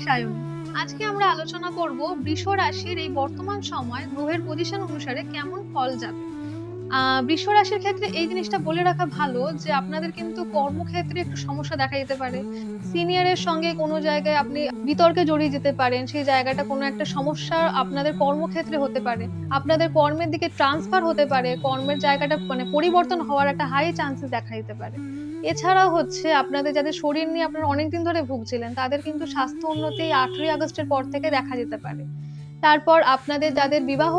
সায়ন। আজকে আমরা আলোচনা করব বৃষ রাশির এই বর্তমান সময় গ্রহের পজিশন অনুসারে কেমন ফল যাবে। বৃষ রাশির ক্ষেত্রে এই জিনিসটা বলে রাখা ভালো যে আপনাদের কিন্তু কর্মক্ষেত্রে একটু সমস্যা দেখা যেতে পারে। সিনিয়রের সঙ্গে কোনো জায়গায় আপনি বিতর্কে জড়িয়ে যেতে পারেন। সেই জায়গাটা কোনো একটা সমস্যা আপনাদের কর্মক্ষেত্রে হতে পারে। আপনাদের কর্মের দিকে ট্রান্সফার হতে পারে। কর্মের জায়গাটা মানে পরিবর্তন হওয়ার একটা হাই চান্সেস দেখা দিতে পারে। এছাড়াও হচ্ছে আপনাদের যাদের শরীর নিয়ে আপনারা অনেকদিন ধরে ভুগছিলেন, তাদের কিন্তু স্বাস্থ্য উন্নতি ৮ই আগস্টের পর থেকে দেখা যেতে পারে। তারপর আপনাদের যাদের বিবাহ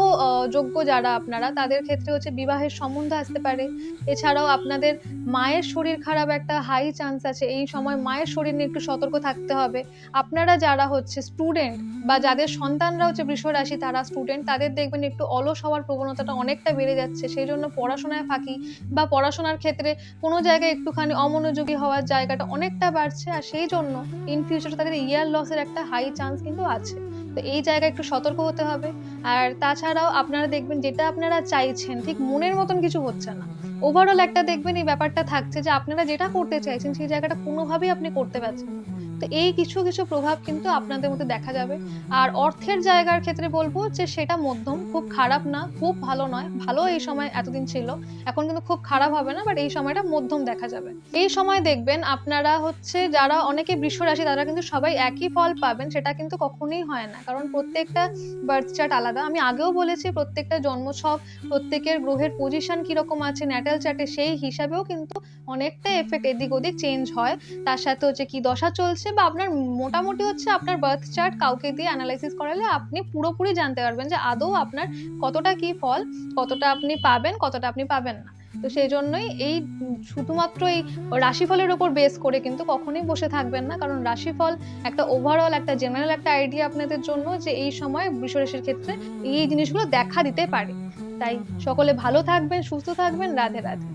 যোগ্য যারা আপনারা, তাদের ক্ষেত্রে হচ্ছে বিবাহের সম্বন্ধ আসতে পারে। এছাড়াও আপনাদের মায়ের শরীর খারাপ একটা হাই চান্স আছে। এই সময় মায়ের শরীর নিয়ে একটু সতর্ক থাকতে হবে। আপনারা যারা হচ্ছে স্টুডেন্ট বা যাদের সন্তানরা হচ্ছে বৃষ রাশি, তারা স্টুডেন্ট, তাদের দেখবেন একটু অলস হওয়ার প্রবণতাটা অনেকটা বেড়ে যাচ্ছে। সেইজন্য পড়াশোনায় ফাঁকি বা পড়াশোনার ক্ষেত্রে কোনো জায়গায় একটুখানি অমনোযোগী হওয়ার জায়গাটা অনেকটা বাড়ছে। আর সেইজন্য ইন ফিউচার তাদের ইয়ার লসের একটা হাই চান্স কিন্তু আছে। তো এই জায়গায় একটু সতর্ক হতে হবে। আর তাছাড়াও আপনারা দেখবেন যেটা আপনারা চাইছেন ঠিক মনের মতন কিছু হচ্ছে না। ওভারঅল একটা দেখবেন এই ব্যাপারটা থাকছে যে আপনারা যেটা করতে চাইছেন সেই জায়গাটা কোনোভাবেই আপনি করতে পারছেন না। তো এই কিছু প্রভাব কিন্তু আপনাদের মধ্যে দেখা যাবে। আর অর্থের জায়গার ক্ষেত্রে বলব যে সেটা মধ্যম, খুব খারাপ না, খুব ভালো নয়। ভালো এই সময় এতদিন ছিল। এখন কিন্তু খুব খারাপ হবে না, বাট এই সময়টা মধ্যম দেখা যাবে। এই সময় দেখবেন আপনারা হচ্ছে যারা অনেকে বৃষ রাশি, তারা কিন্তু সবাই একই ফল পাবেন সেটা কিন্তু কখনোই হয় না। কারণ প্রত্যেকটা বার্থ চার্ট আলাদা। আমি আগেও বলেছি প্রত্যেকটা জন্মছক, প্রত্যেকের গ্রহের পজিশন কিরকম আছে ন্যাটাল চার্টে, সেই হিসাবেও কিন্তু অনেকটা এফেক্ট এদিক ওদিক চেঞ্জ হয়। তার সাথে হচ্ছে কি দশা চলছে বা আপনার মোটামুটি হচ্ছে আপনার বার্থ চার্ট কাউকে দিয়ে অ্যানালাইসিস করালে আপনি পুরোপুরি জানতে পারবেন যে আদৌ আপনার কতটা কি ফল, কতটা আপনি পাবেন, কতটা আপনি পাবেন না। তো সেই জন্যই এই শুধুমাত্র এই রাশিফলের উপর বেস করে কিন্তু কখনোই বসে থাকবেন না। কারণ রাশিফল একটা ওভারঅল একটা জেনারেল একটা আইডিয়া আপনাদের জন্য যে এই সময় বৃষ রাশির ক্ষেত্রে এই জিনিসগুলো দেখা দিতে পারে। তাই সকলে ভালো থাকবেন, সুস্থ থাকবেন। রাধে রাধে।